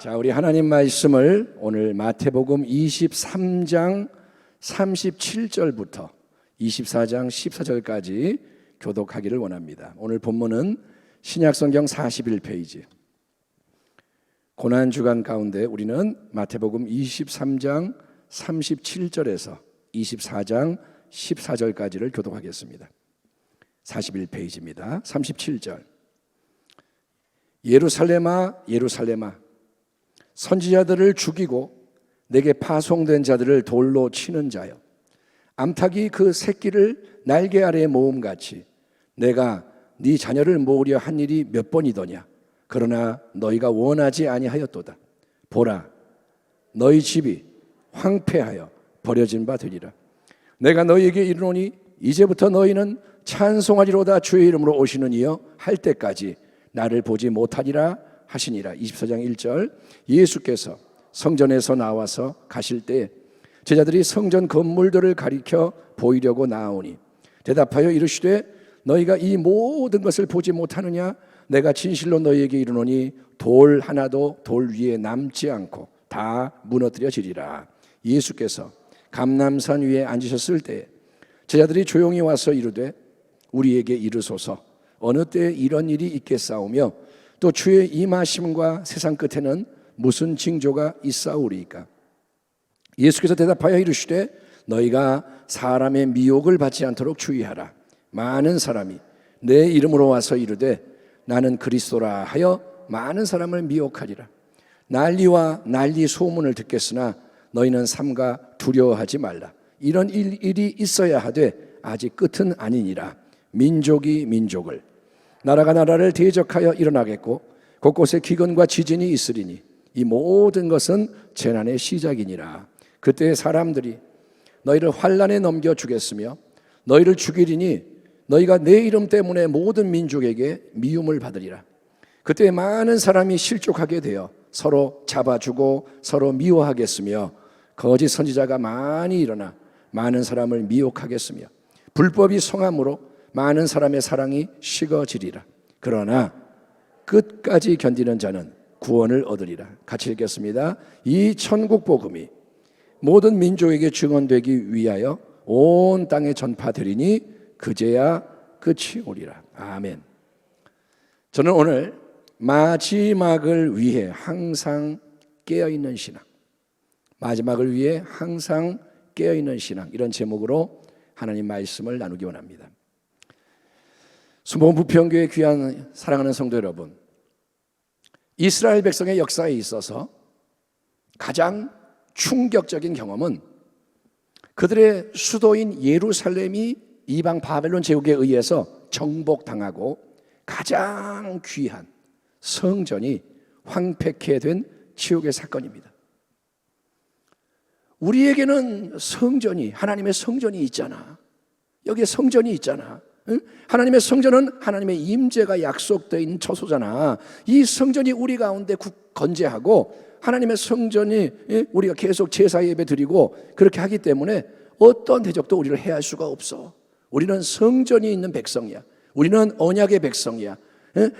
자, 우리 하나님 말씀을 오늘 마태복음 23장 37절부터 24장 14절까지 교독하기를 원합니다. 오늘 본문은 신약성경 41페이지. 고난주간 가운데 우리는 마태복음 23장 37절에서 24장 14절까지를 교독하겠습니다. 41페이지입니다. 37절. 예루살렘아, 예루살렘아, 선지자들을 죽이고 내게 파송된 자들을 돌로 치는 자여, 암탉이 그 새끼를 날개 아래에 모음같이 내가 네 자녀를 모으려 한 일이 몇 번이더냐. 그러나 너희가 원하지 아니하였도다. 보라, 너희 집이 황폐하여 버려진 바 되리라. 내가 너희에게 이르노니 이제부터 너희는 찬송하리로다. 주의 이름으로 오시는 이여 할 때까지 나를 보지 못하리라 하시니라. 24장 1절. 예수께서 성전에서 나와서 가실 때 제자들이 성전 건물들을 가리켜 보이려고 나오니 대답하여 이르시되 너희가 이 모든 것을 보지 못하느냐. 내가 진실로 너희에게 이르노니 돌 하나도 돌 위에 남지 않고 다 무너뜨려지리라. 예수께서 감람산 위에 앉으셨을 때 제자들이 조용히 와서 이르되 우리에게 이르소서 어느 때에 이런 일이 있겠사오며 또 주의 임하심과 세상 끝에는 무슨 징조가 있사오리이까. 예수께서 대답하여 이르시되 너희가 사람의 미혹을 받지 않도록 주의하라. 많은 사람이 내 이름으로 와서 이르되 나는 그리스도라 하여 많은 사람을 미혹하리라. 난리와 난리 소문을 듣겠으나 너희는 삼가 두려워하지 말라. 이런 일이 있어야 하되 아직 끝은 아니니라. 민족이 민족을, 나라가 나라를 대적하여 일어나겠고 곳곳에 기근과 지진이 있으리니 이 모든 것은 재난의 시작이니라. 그때 사람들이 너희를 환난에 넘겨주겠으며 너희를 죽이리니 너희가 내 이름 때문에 모든 민족에게 미움을 받으리라. 그때 많은 사람이 실족하게 되어 서로 잡아주고 서로 미워하겠으며 거짓 선지자가 많이 일어나 많은 사람을 미혹하겠으며 불법이 성함으로 많은 사람의 사랑이 식어지리라. 그러나 끝까지 견디는 자는 구원을 얻으리라. 같이 읽겠습니다. 이 천국 복음이 모든 민족에게 증언되기 위하여 온 땅에 전파되리니 그제야 끝이 오리라. 아멘. 저는 오늘 마지막을 위해 항상 깨어있는 신앙, 마지막을 위해 항상 깨어있는 신앙, 이런 제목으로 하나님 말씀을 나누기 원합니다. 수모 부평교회 귀한 사랑하는 성도 여러분, 이스라엘 백성의 역사에 있어서 가장 충격적인 경험은 그들의 수도인 예루살렘이 이방 바벨론 제국에 의해서 정복당하고 가장 귀한 성전이 황폐케 된 치욕의 사건입니다. 우리에게는 성전이, 하나님의 성전이 있잖아. 여기에 성전이 있잖아. 하나님의 성전은 하나님의 임재가 약속되어 있는 처소잖아. 이 성전이 우리 가운데 건재하고 하나님의 성전이 우리가 계속 제사 예배 드리고 그렇게 하기 때문에 어떤 대적도 우리를 해할 수가 없어. 우리는 성전이 있는 백성이야. 우리는 언약의 백성이야.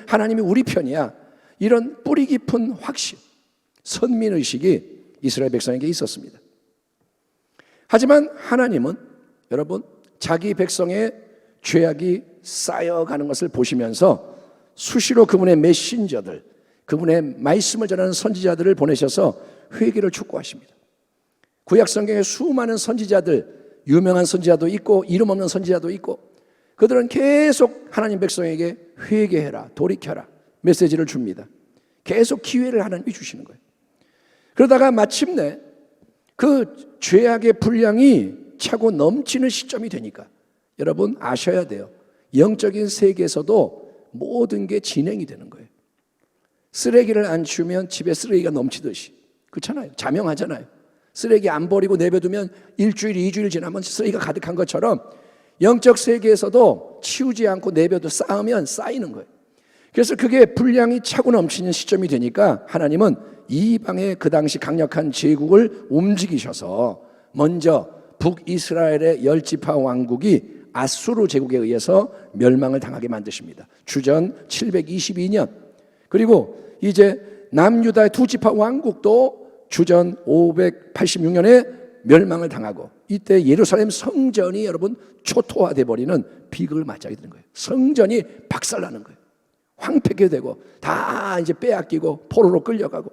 하나님이 우리 편이야. 이런 뿌리 깊은 확신, 선민의식이 이스라엘 백성에게 있었습니다. 하지만 하나님은 여러분 자기 백성의 죄악이 쌓여가는 것을 보시면서 수시로 그분의 메신저들, 그분의 말씀을 전하는 선지자들을 보내셔서 회개를 촉구하십니다. 구약 성경에 수많은 선지자들, 유명한 선지자도 있고 이름 없는 선지자도 있고 그들은 계속 하나님 백성에게 회개해라, 돌이켜라 메시지를 줍니다. 계속 기회를 하나님이 주시는 거예요. 그러다가 마침내 그 죄악의 분량이 차고 넘치는 시점이 되니까 여러분 아셔야 돼요. 영적인 세계에서도 모든 게 진행이 되는 거예요. 쓰레기를 안 치우면 집에 쓰레기가 넘치듯이, 그렇잖아요. 자명하잖아요. 쓰레기 안 버리고 내버두면 일주일, 2주일 지나면 쓰레기가 가득한 것처럼 영적 세계에서도 치우지 않고 내버려 쌓으면 쌓이는 거예요. 그래서 그게 분량이 차고 넘치는 시점이 되니까 하나님은 이방의 그 당시 강력한 제국을 움직이셔서 먼저 북이스라엘의 10지파 왕국이 아수르 제국에 의해서 멸망을 당하게 만드십니다. 주전 722년. 그리고 이제 남유다의 두 지파 왕국도 주전 586년에 멸망을 당하고, 이때 예루살렘 성전이 여러분 초토화돼 버리는 비극을 맞이하게 되는 거예요. 성전이 박살나는 거예요. 황폐게 되고 다 이제 빼앗기고 포로로 끌려가고,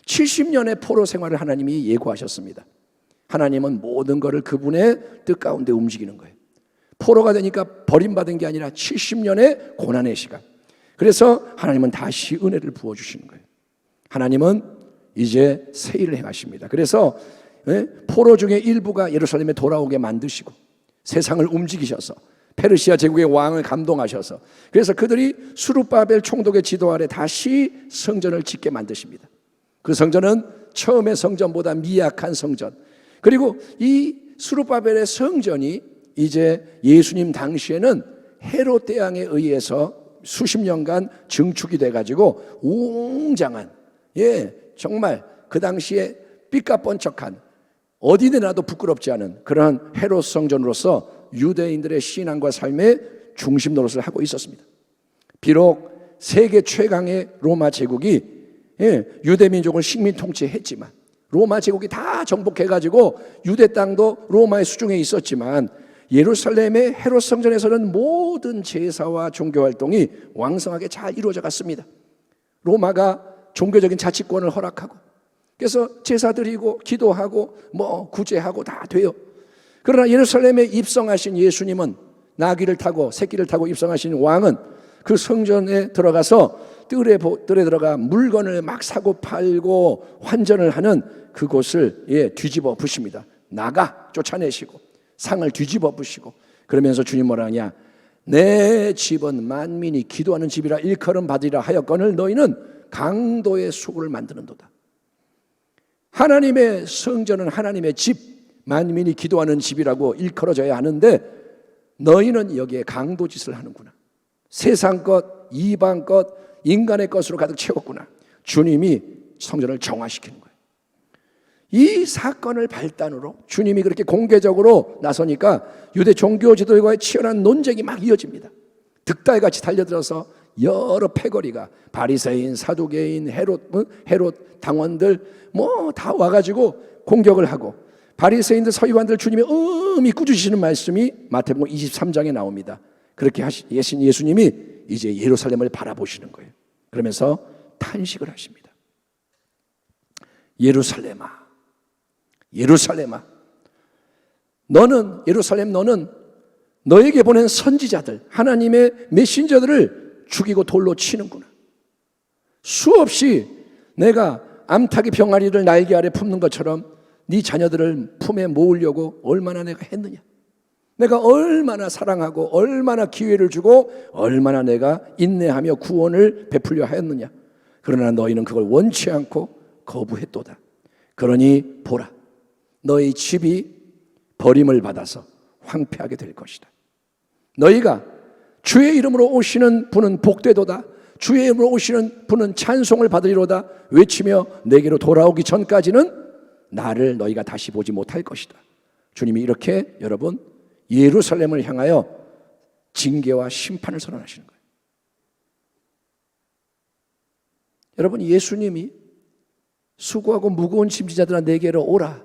70년의 포로 생활을 하나님이 예고하셨습니다. 하나님은 모든 것을 그분의 뜻 가운데 움직이는 거예요. 포로가 되니까 버림받은 게 아니라 70년의 고난의 시간. 그래서 하나님은 다시 은혜를 부어주시는 거예요. 하나님은 이제 새 일을 행하십니다. 그래서 포로 중에 일부가 예루살렘에 돌아오게 만드시고, 세상을 움직이셔서 페르시아 제국의 왕을 감동하셔서, 그래서 그들이 수룹바벨 총독의 지도 아래 다시 성전을 짓게 만드십니다. 그 성전은 처음의 성전보다 미약한 성전, 그리고 이 수룹바벨의 성전이 이제 예수님 당시에는 헤롯 대왕에 의해서 수십 년간 증축이 돼가지고 웅장한, 정말 그 당시에 삐까뻔쩍한, 어디 내놔도 부끄럽지 않은 그러한 헤롯 성전으로서 유대인들의 신앙과 삶의 중심 노릇을 하고 있었습니다. 비록 세계 최강의 로마 제국이 유대 민족을 식민 통치했지만, 로마 제국이 다 정복해가지고 유대 땅도 로마의 수중에 있었지만, 예루살렘의 헤롯 성전에서는 모든 제사와 종교 활동이 왕성하게 잘 이루어져 갔습니다. 로마가 종교적인 자치권을 허락하고, 그래서 제사 드리고 기도하고 구제하고 다 돼요. 그러나 예루살렘에 입성하신 예수님은, 나귀를 타고 새끼를 타고 입성하신 왕은 그 성전에 들어가서 뜰에 들어가 물건을 막 사고 팔고 환전을 하는 그곳을 뒤집어 부십니다. 나가 쫓아내시고 상을 뒤집어 부시고, 그러면서 주님 뭐라 하냐? 내 집은 만민이 기도하는 집이라 일컬음 받으리라 하였거늘 너희는 강도의 수구를 만드는도다. 하나님의 성전은 하나님의 집, 만민이 기도하는 집이라고 일컬어져야 하는데 너희는 여기에 강도짓을 하는구나. 세상 것, 이방 것, 인간의 것으로 가득 채웠구나. 주님이 성전을 정화시키는 거예요. 이 사건을 발단으로 주님이 그렇게 공개적으로 나서니까 유대 종교 지도자와의 치열한 논쟁이 막 이어집니다. 득달같이 달려들어서 여러 패거리가, 바리새인, 사두개인, 헤롯 당원들 다 와가지고 공격을 하고, 바리새인들, 서기관들 주님이 엄히 꾸짖으시는 말씀이 마태복음 23장에 나옵니다. 그렇게 하신 예수님이 이제 예루살렘을 바라보시는 거예요. 그러면서 탄식을 하십니다. 예루살렘아, 예루살렘아, 너는, 예루살렘 너는 너에게 보낸 선지자들, 하나님의 메신저들을 죽이고 돌로 치는구나. 수없이 내가 암탉이 병아리를 날개 아래 품는 것처럼 네 자녀들을 품에 모으려고 얼마나 내가 했느냐. 내가 얼마나 사랑하고 얼마나 기회를 주고 얼마나 내가 인내하며 구원을 베풀려 하였느냐. 그러나 너희는 그걸 원치 않고 거부했도다. 그러니 보라, 너희 집이 버림을 받아서 황폐하게 될 것이다. 너희가 주의 이름으로 오시는 분은 복되도다, 주의 이름으로 오시는 분은 찬송을 받으리로다 외치며 내게로 돌아오기 전까지는 나를 너희가 다시 보지 못할 것이다. 주님이 이렇게 여러분 예루살렘을 향하여 징계와 심판을 선언하시는 거예요. 여러분, 예수님이 수고하고 무거운 짐지자들아 내게로 오라,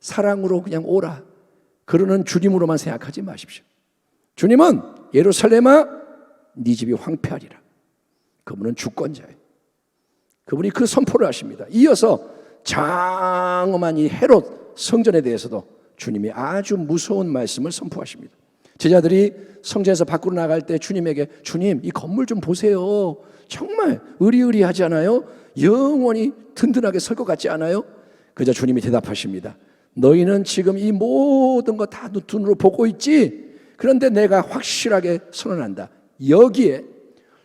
사랑으로 그냥 오라, 그러는 주님으로만 생각하지 마십시오. 주님은 예루살렘아 네 집이 황폐하리라. 그분은 주권자예요. 그분이 그 선포를 하십니다. 이어서 장엄한 이 헤롯 성전에 대해서도 주님이 아주 무서운 말씀을 선포하십니다. 제자들이 성전에서 밖으로 나갈 때 주님에게, 주님 이 건물 좀 보세요. 정말 으리으리하지 않아요? 영원히 든든하게 설 것 같지 않아요? 그저 주님이 대답하십니다. 너희는 지금 이 모든 거 다 눈으로 보고 있지? 그런데 내가 확실하게 선언한다. 여기에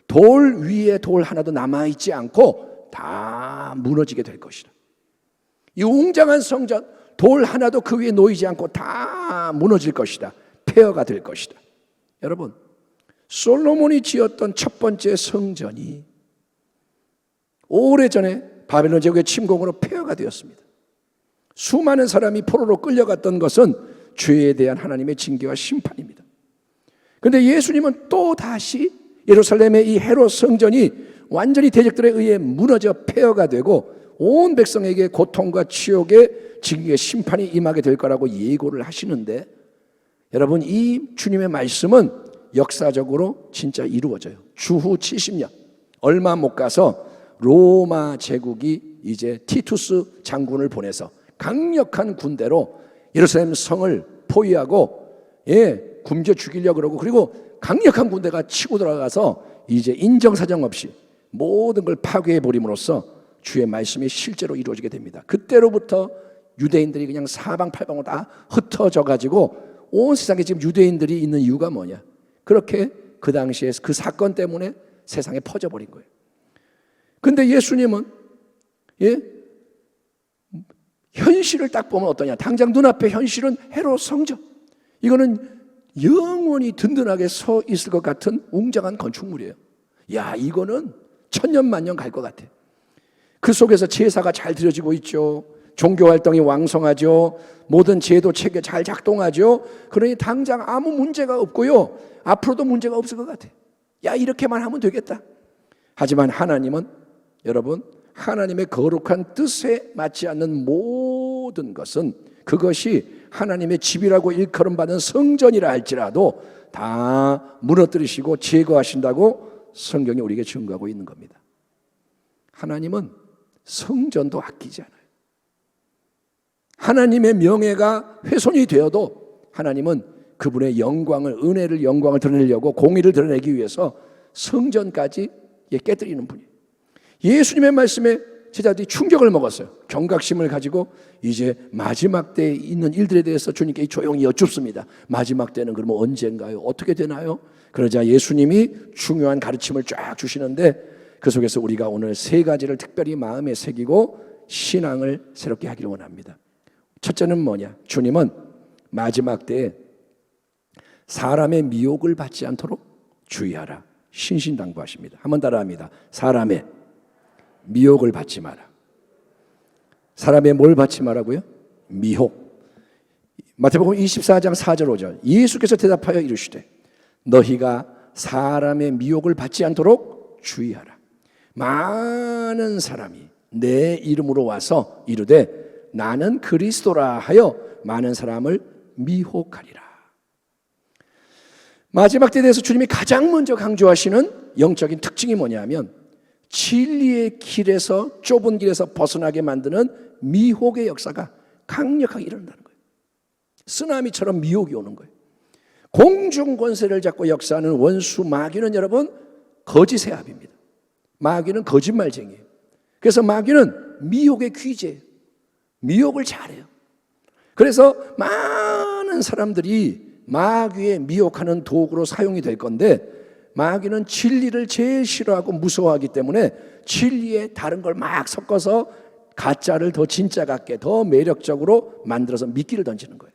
돌 위에 돌 하나도 남아있지 않고 다 무너지게 될 것이다. 이 웅장한 성전, 돌 하나도 그 위에 놓이지 않고 다 무너질 것이다. 폐허가 될 것이다. 여러분, 솔로몬이 지었던 첫 번째 성전이 오래전에 바벨론 제국의 침공으로 폐허가 되었습니다. 수많은 사람이 포로로 끌려갔던 것은 죄에 대한 하나님의 징계와 심판입니다. 그런데 예수님은 또 다시 예루살렘의 이 헤롯 성전이 완전히 대적들에 의해 무너져 폐허가 되고 온 백성에게 고통과 치욕의 징계의 심판이 임하게 될 거라고 예고를 하시는데, 여러분, 이 주님의 말씀은 역사적으로 진짜 이루어져요. 주후 70년 얼마 못 가서 로마 제국이 이제 티투스 장군을 보내서 강력한 군대로 예루살렘 성을 포위하고 굶겨 죽이려고 그러고, 그리고 강력한 군대가 치고 들어가서 이제 인정사정 없이 모든 걸 파괴해 버림으로써 주의 말씀이 실제로 이루어지게 됩니다. 그때로부터 유대인들이 그냥 사방팔방으로 다 흩어져 가지고 온 세상에 지금 유대인들이 있는 이유가 뭐냐? 그렇게 그 당시에 그 사건 때문에 세상에 퍼져버린 거예요. 근데 예수님은 현실을 딱 보면 어떠냐? 당장 눈앞에 현실은 헤롯 성전. 이거는 영원히 든든하게 서 있을 것 같은 웅장한 건축물이에요. 야, 이거는 천년만년 갈 것 같아. 그 속에서 제사가 잘 드려지고 있죠. 종교활동이 왕성하죠. 모든 제도 체계 잘 작동하죠. 그러니 당장 아무 문제가 없고요, 앞으로도 문제가 없을 것 같아. 야, 이렇게만 하면 되겠다. 하지만 하나님은, 여러분, 하나님의 거룩한 뜻에 맞지 않는 모든 것은, 그것이 하나님의 집이라고 일컬음받은 성전이라 할지라도 다 무너뜨리시고 제거하신다고 성경이 우리에게 증거하고 있는 겁니다. 하나님은 성전도 아끼지 않아요. 하나님의 명예가 훼손이 되어도 하나님은 그분의 영광을, 은혜를, 영광을 드러내려고, 공의를 드러내기 위해서 성전까지 깨뜨리는 분이에요. 예수님의 말씀에 제자들이 충격을 먹었어요. 경각심을 가지고 이제 마지막 때에 있는 일들에 대해서 주님께 조용히 여쭙습니다. 마지막 때는 그러면 언젠가요? 어떻게 되나요? 그러자 예수님이 중요한 가르침을 쫙 주시는데, 그 속에서 우리가 오늘 세 가지를 특별히 마음에 새기고 신앙을 새롭게 하기를 원합니다. 첫째는 뭐냐? 주님은 마지막 때에 사람의 미혹을 받지 않도록 주의하라, 신신당부하십니다. 한번 따라합니다. 사람의 미혹을 받지 마라. 사람의 뭘 받지 마라고요? 미혹. 마태복음 24장 4절 5절 예수께서 대답하여 이르시되 너희가 사람의 미혹을 받지 않도록 주의하라. 많은 사람이 내 이름으로 와서 이르되 나는 그리스도라 하여 많은 사람을 미혹하리라. 마지막 때에 대해서 주님이 가장 먼저 강조하시는 영적인 특징이 뭐냐면, 진리의 길에서, 좁은 길에서 벗어나게 만드는 미혹의 역사가 강력하게 일어난다는 거예요. 쓰나미처럼 미혹이 오는 거예요. 공중 권세를 잡고 역사하는 원수 마귀는, 여러분, 거짓의 합입니다. 마귀는 거짓말쟁이에요. 그래서 마귀는 미혹의 귀재예요. 미혹을 잘해요. 그래서 많은 사람들이 마귀의 미혹하는 도구로 사용이 될 건데, 마귀는 진리를 제일 싫어하고 무서워하기 때문에 진리에 다른 걸 막 섞어서 가짜를 더 진짜 같게, 더 매력적으로 만들어서 미끼를 던지는 거예요.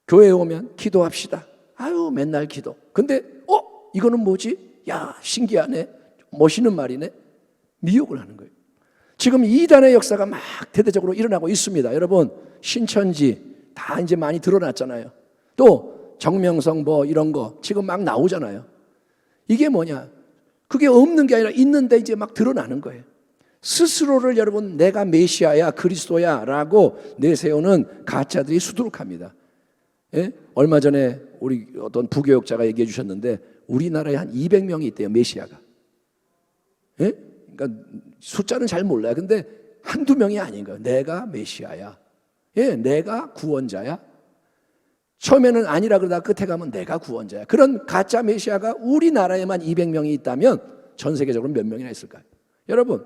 교회에 오면 기도합시다. 아유, 맨날 기도. 근데 이거는 뭐지? 야, 신기하네. 멋있는 말이네. 미혹을 하는 거예요. 지금 이단의 역사가 막 대대적으로 일어나고 있습니다. 여러분, 신천지 다 이제 많이 드러났잖아요. 또 정명성 뭐 이런 거 지금 막 나오잖아요. 이게 뭐냐? 그게 없는 게 아니라 있는데 이제 막 드러나는 거예요. 스스로를, 여러분, 내가 메시아야, 그리스도야 라고 내세우는 가짜들이 수두룩합니다. 예? 얼마 전에 우리 어떤 부교역자가 얘기해 주셨는데 우리나라에 한 200명이 있대요, 메시아가. 예? 그러니까 숫자는 잘 몰라요. 근데 한두 명이 아닌 거예요. 내가 메시아야. 예, 내가 구원자야. 처음에는 아니라 그러다가 끝에 가면 내가 구원자야. 그런 가짜 메시아가 우리나라에만 200명이 있다면 전 세계적으로 몇 명이나 있을까요? 여러분,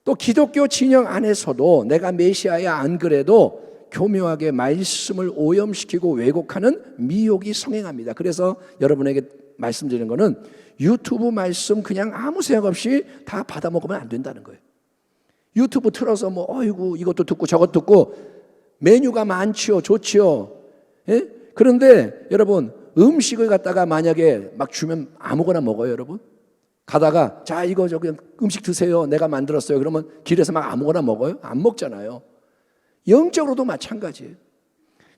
또 기독교 진영 안에서도 내가 메시아야 안 그래도 교묘하게 말씀을 오염시키고 왜곡하는 미혹이 성행합니다. 그래서 여러분에게 말씀드리는 거는 유튜브 말씀 그냥 아무 생각 없이 다 받아먹으면 안 된다는 거예요. 유튜브 틀어서 뭐 어이구 이것도 듣고 저것도 듣고 메뉴가 많지요, 좋지요. 예? 그런데 여러분, 음식을 갖다가 만약에 막 주면 아무거나 먹어요, 여러분? 가다가 자 이거 저기 음식 드세요, 내가 만들었어요. 그러면 길에서 막 아무거나 먹어요? 안 먹잖아요. 영적으로도 마찬가지예요.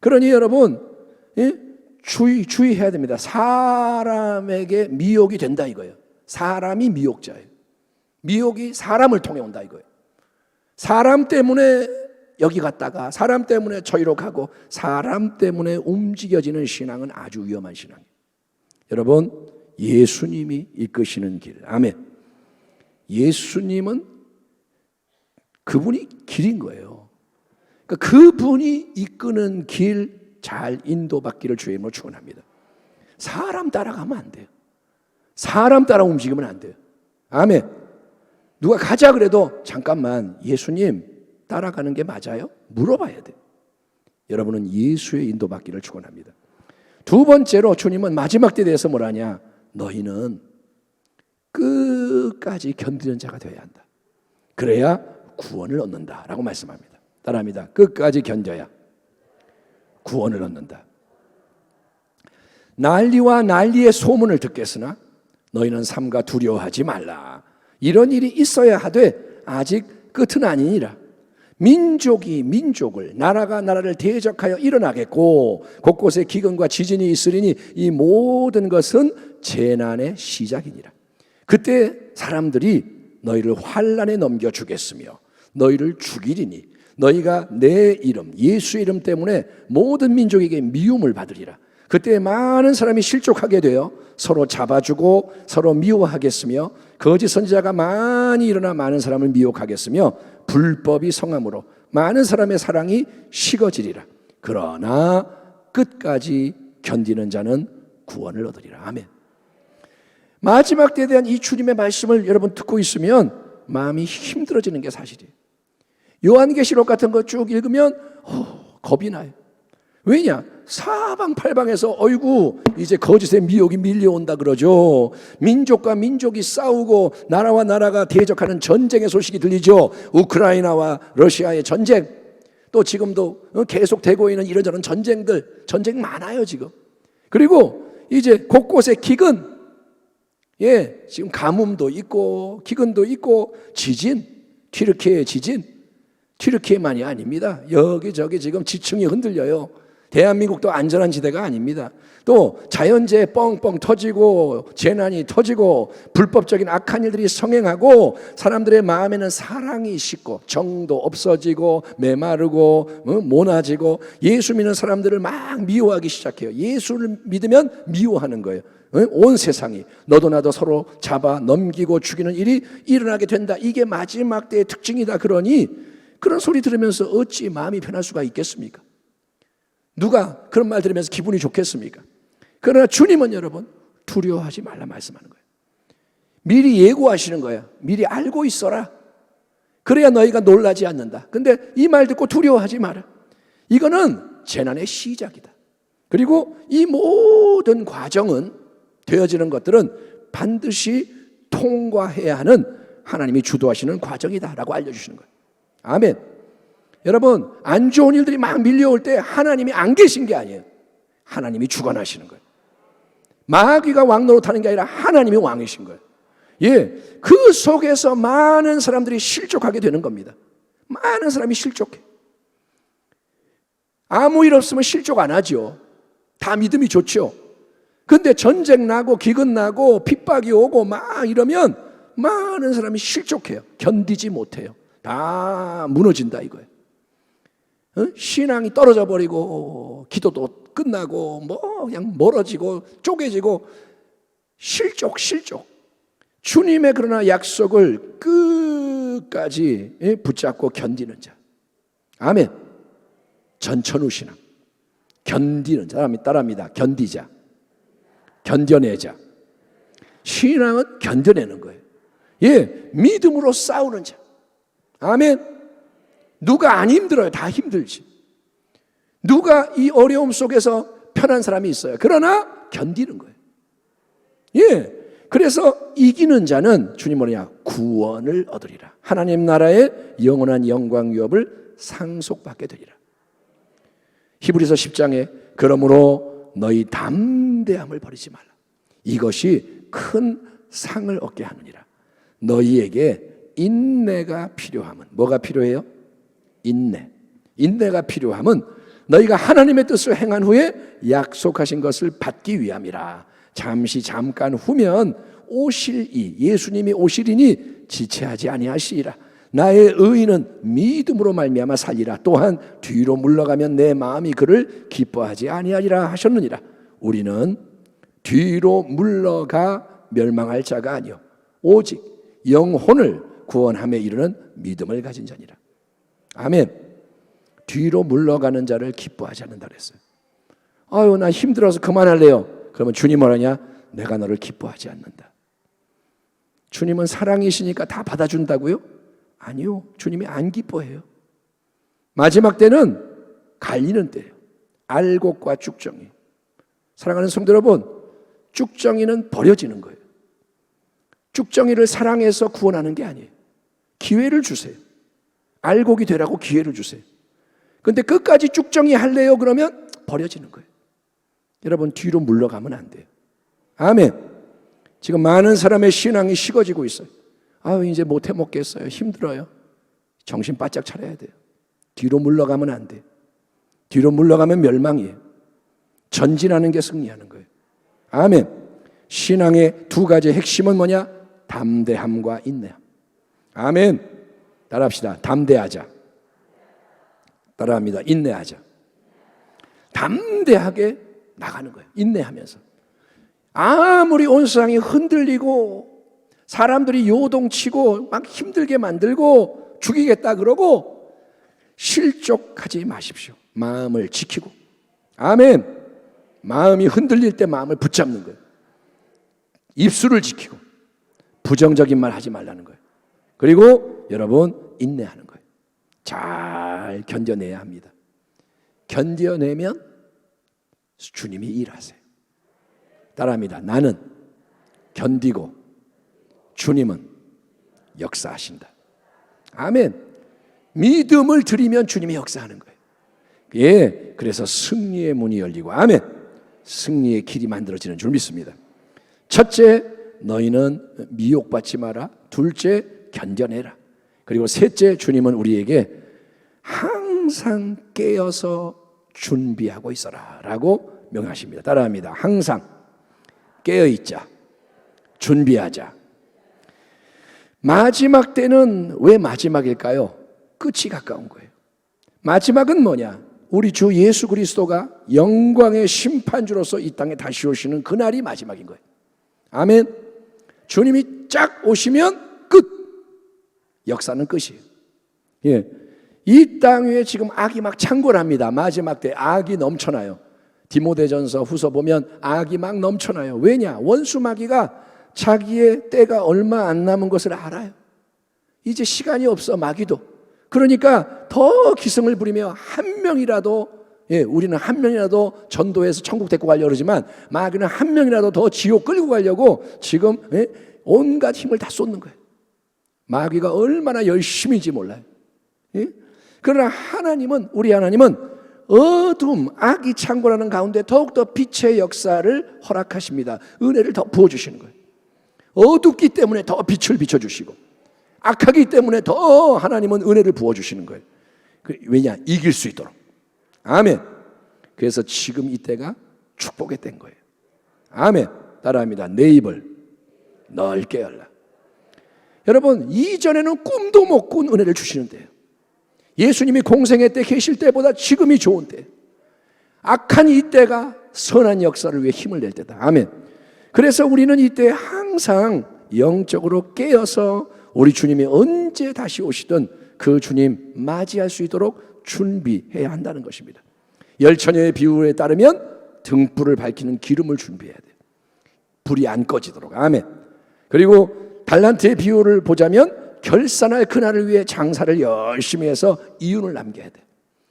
그러니 여러분, 예? 주의해야 됩니다. 사람에게 미혹이 된다 이거예요. 사람이 미혹자예요. 미혹이 사람을 통해 온다 이거예요. 사람 때문에 여기 갔다가 사람 때문에 저기로 가고 사람 때문에 움직여지는 신앙은 아주 위험한 신앙이에요. 여러분, 예수님이 이끄시는 길, 아멘. 예수님은 그분이 길인 거예요. 그러니까 그분이 이끄는 길 잘 인도받기를 주의 이름으로 축원합니다. 사람 따라가면 안 돼요. 사람 따라 움직이면 안 돼요. 아멘. 누가 가자 그래도 잠깐만 예수님 따라가는 게 맞아요? 물어봐야 돼요. 여러분은 예수의 인도받기를 축원합니다. 두 번째로 주님은 마지막 때에 대해서 뭐라냐? 너희는 끝까지 견디는 자가 되어야 한다. 그래야 구원을 얻는다라고 말씀합니다. 따라합니다. 끝까지 견뎌야 구원을 얻는다. 난리와 난리의 소문을 듣겠으나 너희는 삼가 두려워하지 말라. 이런 일이 있어야 하되 아직 끝은 아니니라. 민족이 민족을, 나라가 나라를 대적하여 일어나겠고 곳곳에 기근과 지진이 있으리니 이 모든 것은 재난의 시작이니라. 그때 사람들이 너희를 환난에 넘겨주겠으며 너희를 죽이리니 너희가 내 이름, 예수의 이름 때문에 모든 민족에게 미움을 받으리라. 그때 많은 사람이 실족하게 되어 서로 잡아주고 서로 미워하겠으며 거짓 선지자가 많이 일어나 많은 사람을 미혹하겠으며 불법이 성함으로 많은 사람의 사랑이 식어지리라. 그러나 끝까지 견디는 자는 구원을 얻으리라. 아멘. 마지막 때에 대한 이 주님의 말씀을 여러분 듣고 있으면 마음이 힘들어지는 게 사실이에요. 요한계시록 같은 거 쭉 읽으면 겁이 나요. 왜냐? 사방팔방에서 어이구 이제 거짓의 미혹이 밀려온다 그러죠. 민족과 민족이 싸우고 나라와 나라가 대적하는 전쟁의 소식이 들리죠. 우크라이나와 러시아의 전쟁, 또 지금도 계속 되고 있는 이런저런 전쟁들, 전쟁 많아요 지금. 그리고 이제 곳곳에 기근, 지금 가뭄도 있고 기근도 있고 지진, 튀르키예 지진, 튀르키예만이 아닙니다. 여기저기 지금 지층이 흔들려요. 대한민국도 안전한 지대가 아닙니다. 또 자연재해 뻥뻥 터지고 재난이 터지고 불법적인 악한 일들이 성행하고 사람들의 마음에는 사랑이 식고 정도 없어지고 메마르고 모나지고 예수 믿는 사람들을 막 미워하기 시작해요. 예수를 믿으면 미워하는 거예요. 온 세상이 너도 나도 서로 잡아 넘기고 죽이는 일이 일어나게 된다. 이게 마지막 때의 특징이다. 그러니 그런 소리 들으면서 어찌 마음이 편할 수가 있겠습니까? 누가 그런 말 들으면서 기분이 좋겠습니까? 그러나 주님은 여러분 두려워하지 말라 말씀하는 거예요. 미리 예고하시는 거예요. 미리 알고 있어라. 그래야 너희가 놀라지 않는다. 근데 이 말 듣고 두려워하지 마라. 이거는 재난의 시작이다. 그리고 이 모든 과정은 되어지는 것들은 반드시 통과해야 하는 하나님이 주도하시는 과정이다라고 알려주시는 거예요. 아멘. 여러분, 안 좋은 일들이 막 밀려올 때 하나님이 안 계신 게 아니에요. 하나님이 주관하시는 거예요. 마귀가 왕 노릇하는 게 아니라 하나님이 왕이신 거예요. 그 속에서 많은 사람들이 실족하게 되는 겁니다. 많은 사람이 실족해. 아무 일 없으면 실족 안 하죠. 다 믿음이 좋죠. 근데 전쟁 나고 기근 나고 핍박이 오고 막 이러면 많은 사람이 실족해요. 견디지 못해요. 다 무너진다 이거예요. 신앙이 떨어져 버리고 기도도 끝나고 뭐 그냥 멀어지고 쪼개지고 실족. 주님의 그러나 약속을 끝까지 붙잡고 견디는 자. 아멘. 전천후 신앙. 견디는 자. 따라합니다. 견디자. 견뎌내자. 신앙은 견뎌내는 거예요. 믿음으로 싸우는 자. 아멘. 누가 안 힘들어요? 다 힘들지. 누가 이 어려움 속에서 편한 사람이 있어요? 그러나 견디는 거예요. 그래서 이기는 자는 주님 뭐냐? 구원을 얻으리라. 하나님 나라의 영원한 영광 유업을 상속받게 되리라. 히브리서 10장에 그러므로 너희 담대함을 버리지 말라. 이것이 큰 상을 얻게 하느니라. 너희에게 인내가 필요함은 뭐가 필요해요? 인내가 필요함은 너희가 하나님의 뜻을 행한 후에 약속하신 것을 받기 위함이라. 잠깐 후면 오실이, 예수님이 오시리니 지체하지 아니하시리라. 나의 의인은 믿음으로 말미암아 살리라. 또한 뒤로 물러가면 내 마음이 그를 기뻐하지 아니하리라 하셨느니라. 우리는 뒤로 물러가 멸망할 자가 아니요 오직 영혼을 구원함에 이르는 믿음을 가진 자니라. 아멘. 뒤로 물러가는 자를 기뻐하지 않는다 그랬어요. 아유, 나 힘들어서 그만할래요. 그러면 주님 뭐라냐? 내가 너를 기뻐하지 않는다. 주님은 사랑이시니까 다 받아준다고요? 아니요. 주님이 안 기뻐해요. 마지막 때는 갈리는 때예요. 알곡과 쭉정이. 사랑하는 성도 여러분, 쭉정이는 버려지는 거예요. 쭉정이를 사랑해서 구원하는 게 아니에요. 기회를 주세요. 알곡이 되라고 기회를 주세요. 그런데 끝까지 쭉정이 할래요? 그러면 버려지는 거예요. 여러분, 뒤로 물러가면 안 돼요. 아멘. 지금 많은 사람의 신앙이 식어지고 있어요. 아유, 이제 못해 먹겠어요. 힘들어요. 정신 바짝 차려야 돼요. 뒤로 물러가면 안 돼요. 뒤로 물러가면 멸망이에요. 전진하는 게 승리하는 거예요. 아멘. 신앙의 두 가지 핵심은 뭐냐? 담대함과 인내함. 아멘. 따라합시다. 담대하자. 따라합니다. 인내하자. 담대하게 나가는 거예요. 인내하면서. 아무리 온 세상이 흔들리고 사람들이 요동치고 막 힘들게 만들고 죽이겠다 그러고 실족하지 마십시오. 마음을 지키고. 아멘. 마음이 흔들릴 때 마음을 붙잡는 거예요. 입술을 지키고 부정적인 말 하지 말라는 거예요. 그리고 여러분 인내하는 거예요. 잘 견뎌내야 합니다. 견뎌내면 주님이 일하세요. 따라합니다. 나는 견디고 주님은 역사하신다. 아멘. 믿음을 드리면 주님이 역사하는 거예요. 예, 그래서 승리의 문이 열리고 아멘. 승리의 길이 만들어지는 줄 믿습니다. 첫째, 너희는 미혹받지 마라. 둘째, 견뎌내라. 그리고 셋째, 주님은 우리에게 항상 깨어서 준비하고 있어라 라고 명하십니다. 따라합니다. 항상 깨어있자. 준비하자. 마지막 때는 왜 마지막일까요? 끝이 가까운 거예요. 마지막은 뭐냐? 우리 주 예수 그리스도가 영광의 심판주로서 이 땅에 다시 오시는 그날이 마지막인 거예요. 아멘. 주님이 쫙 오시면 끝. 역사는 끝이에요. 예. 이 땅 위에 지금 악이 막 창궐합니다. 마지막 때 악이 넘쳐나요. 디모데전서 후서 보면 악이 막 넘쳐나요. 왜냐? 원수 마귀가 자기의 때가 얼마 안 남은 것을 알아요. 이제 시간이 없어 마귀도. 그러니까 더 기승을 부리며 한 명이라도 우리는 한 명이라도 전도해서 천국 데리고 가려고 그러지만 마귀는 한 명이라도 더 지옥 끌고 가려고 지금 온갖 힘을 다 쏟는 거예요. 마귀가 얼마나 열심인지 몰라요. 그러나 하나님은 우리 하나님은 어둠, 악이 창궐하는 가운데 더욱더 빛의 역사를 허락하십니다. 은혜를 더 부어주시는 거예요. 어둡기 때문에 더 빛을 비춰주시고 악하기 때문에 더 하나님은 은혜를 부어주시는 거예요. 왜냐? 이길 수 있도록. 아멘. 그래서 지금 이때가 축복의 때인 거예요. 아멘. 따라합니다. 내 입을 넓게 열라. 여러분, 이전에는 꿈도 못 꾼 은혜를 주시는데요. 예수님이 공생애 때 계실 때보다 지금이 좋은 때. 악한 이때가 선한 역사를 위해 힘을 낼 때다. 아멘. 그래서 우리는 이때 항상 영적으로 깨어서 우리 주님이 언제 다시 오시든 그 주님 맞이할 수 있도록 준비해야 한다는 것입니다. 열처녀의 비유에 따르면 등불을 밝히는 기름을 준비해야 돼요. 불이 안 꺼지도록. 아멘. 그리고 달란트의 비유를 보자면 결산할 그날을 위해 장사를 열심히 해서 이윤을 남겨야 돼요.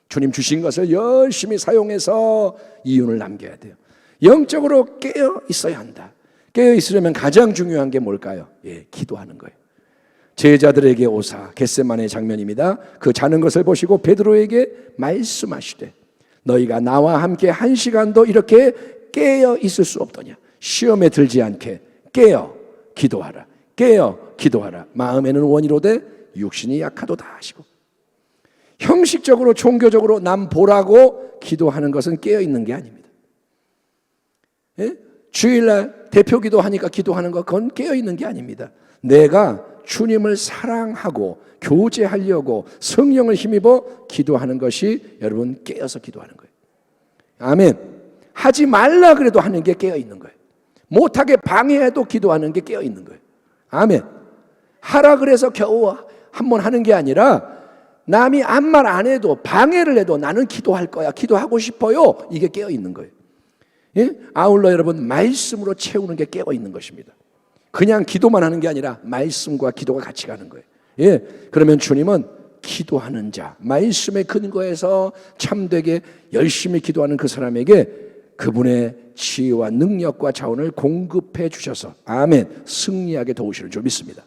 주님 주신 것을 열심히 사용해서 이윤을 남겨야 돼요. 영적으로 깨어 있어야 한다. 깨어 있으려면 가장 중요한 게 뭘까요? 기도하는 거예요. 제자들에게 오사 겟세마네 장면입니다. 그 자는 것을 보시고 베드로에게 말씀하시되 너희가 나와 함께 한 시간도 이렇게 깨어 있을 수 없더냐. 시험에 들지 않게 깨어 기도하라. 깨어 기도하라. 마음에는 원이로되 육신이 약하도다 하시고. 형식적으로 종교적으로 남 보라고 기도하는 것은 깨어 있는 게 아닙니다. 주일날 대표 기도하니까 기도하는 거 그건 깨어있는 게 아닙니다. 내가 주님을 사랑하고 교제하려고 성령을 힘입어 기도하는 것이 여러분 깨어서 기도하는 거예요. 아멘. 하지 말라 그래도 하는 게 깨어있는 거예요. 못하게 방해해도 기도하는 게 깨어있는 거예요. 아멘. 하라 그래서 겨우 한번 하는 게 아니라 남이 아무 말 안 해도 방해를 해도 나는 기도할 거야, 기도하고 싶어요, 이게 깨어있는 거예요. 예? 아울러 여러분 말씀으로 채우는 게 깨어있는 것입니다. 그냥 기도만 하는 게 아니라 말씀과 기도가 같이 가는 거예요. 예? 그러면 주님은 기도하는 자, 말씀의 근거에서 참되게 열심히 기도하는 그 사람에게 그분의 지혜와 능력과 자원을 공급해 주셔서 아멘, 승리하게 도우시는 줄 믿습니다.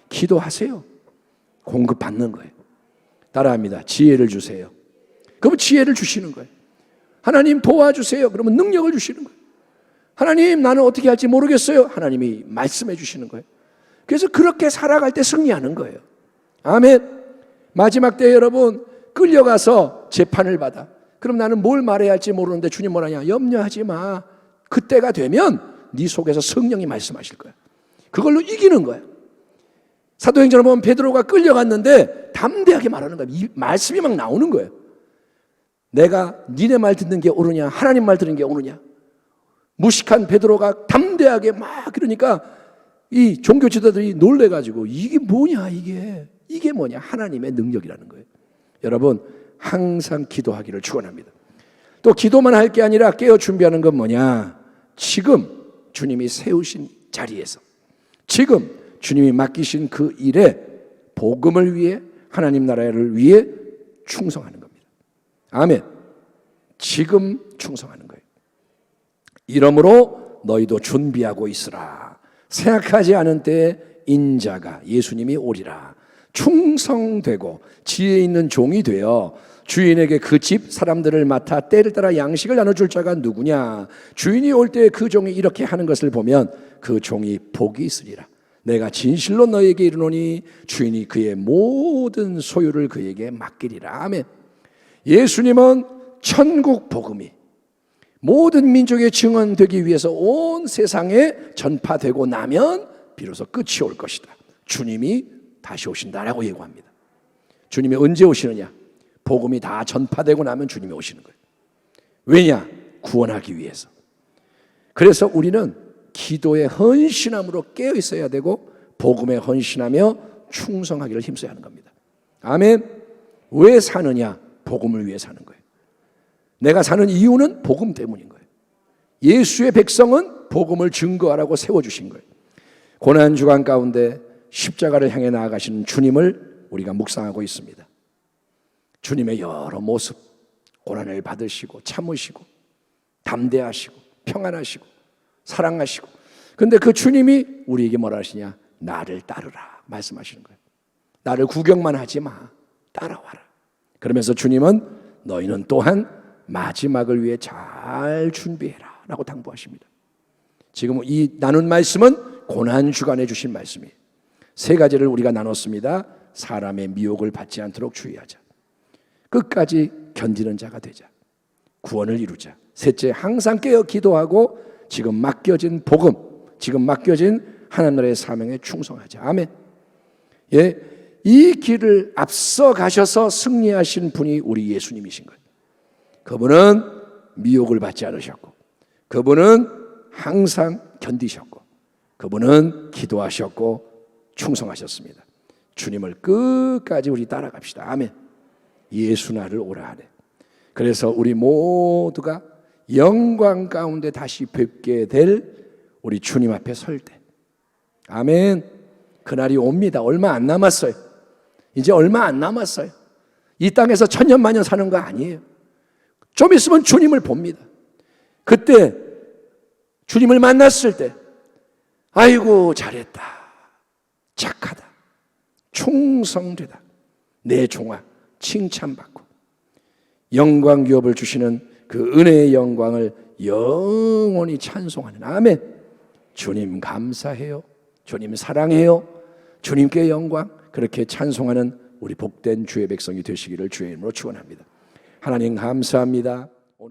기도하세요. 공급받는 거예요. 따라합니다. 지혜를 주세요. 그러면 지혜를 주시는 거예요. 하나님 도와주세요. 그러면 능력을 주시는 거예요. 하나님 나는 어떻게 할지 모르겠어요. 하나님이 말씀해 주시는 거예요. 그래서 그렇게 살아갈 때 승리하는 거예요. 아멘. 마지막 때 여러분 끌려가서 재판을 받아. 그럼 나는 뭘 말해야 할지 모르는데 주님 뭐라냐? 염려하지 마. 그때가 되면 네 속에서 성령이 말씀하실 거야. 그걸로 이기는 거야. 사도행전을 보면 베드로가 끌려갔는데 담대하게 말하는 거야. 이 말씀이 막 나오는 거예요. 내가 니네 말 듣는 게 옳으냐, 하나님 말 듣는 게 옳으냐. 무식한 베드로가 담대하게 막 그러니까 이 종교 지도자들이 놀래가지고 이게 뭐냐, 이게 뭐냐, 하나님의 능력이라는 거예요. 여러분 항상 기도하기를 축원합니다. 또 기도만 할 게 아니라 깨어 준비하는 건 뭐냐? 지금 주님이 세우신 자리에서, 지금 주님이 맡기신 그 일에 복음을 위해, 하나님 나라를 위해 충성하는 겁니다. 아멘. 지금 충성하는 거예요. 이러므로 너희도 준비하고 있으라. 생각하지 않은 때에 인자가, 예수님이 오리라. 충성되고 지혜 있는 종이 되어 주인에게 그 집 사람들을 맡아 때를 따라 양식을 나눠줄 자가 누구냐? 주인이 올 때 그 종이 이렇게 하는 것을 보면 그 종이 복이 있으리라. 내가 진실로 너에게 이르노니 주인이 그의 모든 소유를 그에게 맡기리라. 아멘. 예수님은 천국 복음이 모든 민족의 증언되기 위해서 온 세상에 전파되고 나면 비로소 끝이 올 것이다. 주님이 다시 오신다라고 예고합니다. 주님이 언제 오시느냐? 복음이 다 전파되고 나면 주님이 오시는 거예요. 왜냐? 구원하기 위해서. 그래서 우리는 기도의 헌신함으로 깨어 있어야 되고 복음에 헌신하며 충성하기를 힘써야 하는 겁니다. 아멘. 왜 사느냐? 복음을 위해 사는 거예요. 내가 사는 이유는 복음 때문인 거예요. 예수의 백성은 복음을 증거하라고 세워주신 거예요. 고난주간 가운데 십자가를 향해 나아가시는 주님을 우리가 묵상하고 있습니다. 주님의 여러 모습, 고난을 받으시고 참으시고 담대하시고 평안하시고 사랑하시고, 근데 그 주님이 우리에게 뭐라 하시냐? 나를 따르라 말씀하시는 거예요. 나를 구경만 하지 마, 따라와라. 그러면서 주님은 너희는 또한 마지막을 위해 잘 준비해라 라고 당부하십니다. 지금 이 나눈 말씀은 고난주간에 주신 말씀이에요. 세 가지를 우리가 나눴습니다. 사람의 미혹을 받지 않도록 주의하자, 끝까지 견디는 자가 되자, 구원을 이루자. 셋째, 항상 깨어 기도하고 지금 맡겨진 복음, 지금 맡겨진 하나님 나라의 사명에 충성하자. 아멘. 예, 이 길을 앞서 가셔서 승리하신 분이 우리 예수님이신 거예요. 그분은 미혹을 받지 않으셨고, 그분은 항상 견디셨고, 그분은 기도하셨고 충성하셨습니다. 주님을 끝까지 우리 따라갑시다. 아멘. 예수 나를 오라 하네. 그래서 우리 모두가 영광 가운데 다시 뵙게 될 우리 주님 앞에 설 때, 아멘, 그날이 옵니다. 얼마 안 남았어요. 이제 얼마 안 남았어요. 이 땅에서 천년만년 사는 거 아니에요. 좀 있으면 주님을 봅니다. 그때 주님을 만났을 때 아이고 잘했다, 착하다, 충성되다, 내 종아 칭찬받고 영광 기업을 주시는 그 은혜의 영광을 영원히 찬송하는, 아멘. 주님 감사해요, 주님 사랑해요, 주님께 영광, 그렇게 찬송하는 우리 복된 주의 백성이 되시기를 주의 이름으로 축원합니다. 하나님 감사합니다.